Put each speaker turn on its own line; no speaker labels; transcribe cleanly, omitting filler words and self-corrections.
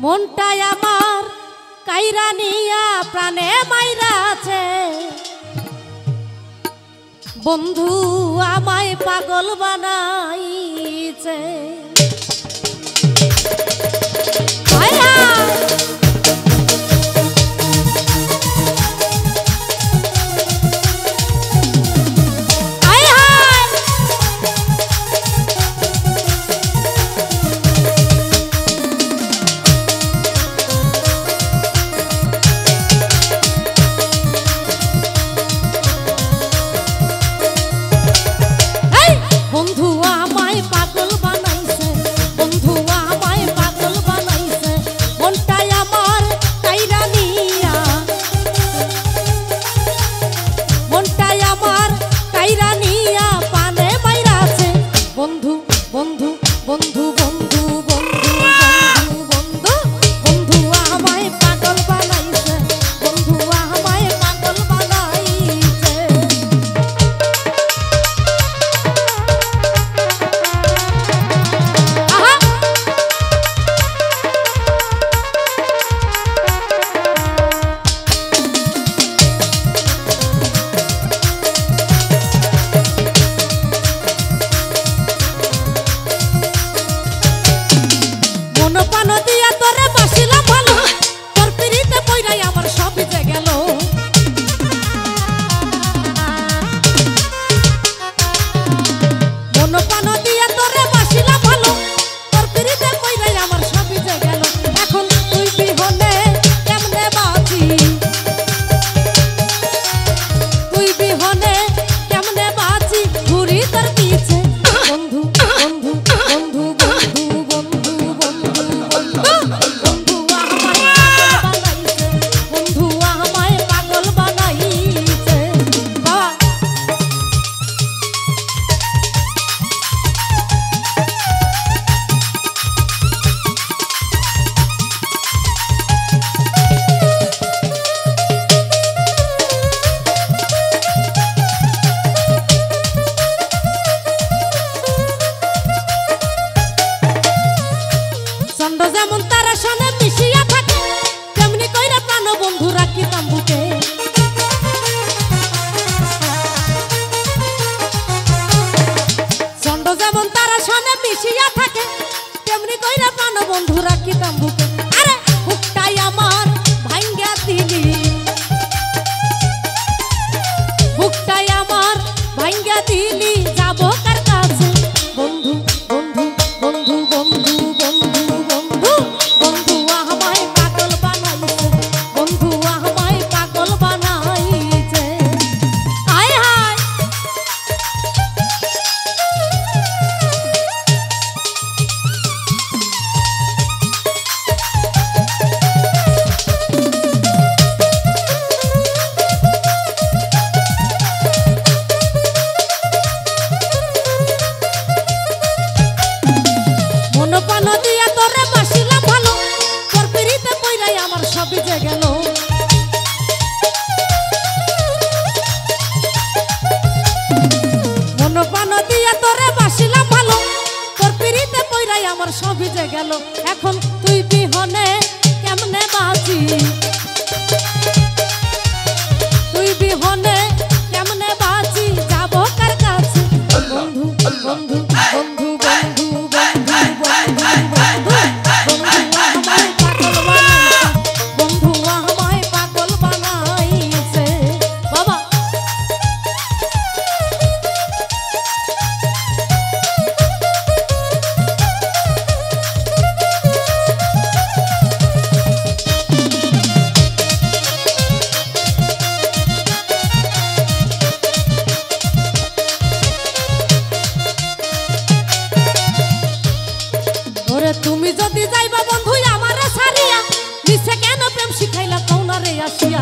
মনটাই আমার কাইরা নিয়া প্রাণে মাইরা আছে, বন্ধু আমায় পাগল বানাইছে। বন্ধু আমায় পাগল বানাইছে, বন্ধু আমায় পাগল বানাইছে, মনটাই আমার কাইরা নিয়া, মনটাই আমার কাইরা নিয়া পানে মাইরা আছে, বন্ধু বন্ধু বন্ধু বন্ধু বন্ধু বন্ধু বন্ধু আমায় পাগল বানাইছে, বন্ধু আমায় পাগল বানাইছে। যেমন তারা সনে মিশিয়া থাকে, তেমনি কইরা প্রাণ বন্ধু রাখিতাম বুকে। চন্ড যেমন তারা সনে মিশিয়া থাকে, তেমনি কইরা প্রাণ বন্ধু রাখিতাম বুকে। আরে বুকটাই আমার ভাঙ্গা দিলি, বুকটাই আমার ভাঙ্গা দিলি, যাবো কার কাছে বন্ধু বন্ধু বন্ধু বন্ধু বন্ধু বন্ধু বন্ধু আমায় পাগল বানাইছে, বন্ধু আমায় পাগল বানাইছে। হায় হায় মন পান দিয়া তোরে বাসিলাম ভালো, তোর পিরিতে পইরাই আমার সব ভিজে গেল। মন পান দিয়া তোরে বাসিলাম ভালো, তোর পিরিতে পইরাই আমার সব ভিজে গেল। এখন তুই বিহনে কেমনে বাঁচি, তুই বিহনে কেমনে বাঁচি, যাবো কার কাছে বন্ধু বন্ধু বন্ধু বন্ধু তুমি যদি যাইবা বন্ধু আমারে ছাড়িয়া, নিচে কেন প্রেম শিখাইলা কওনা রে আসিয়া।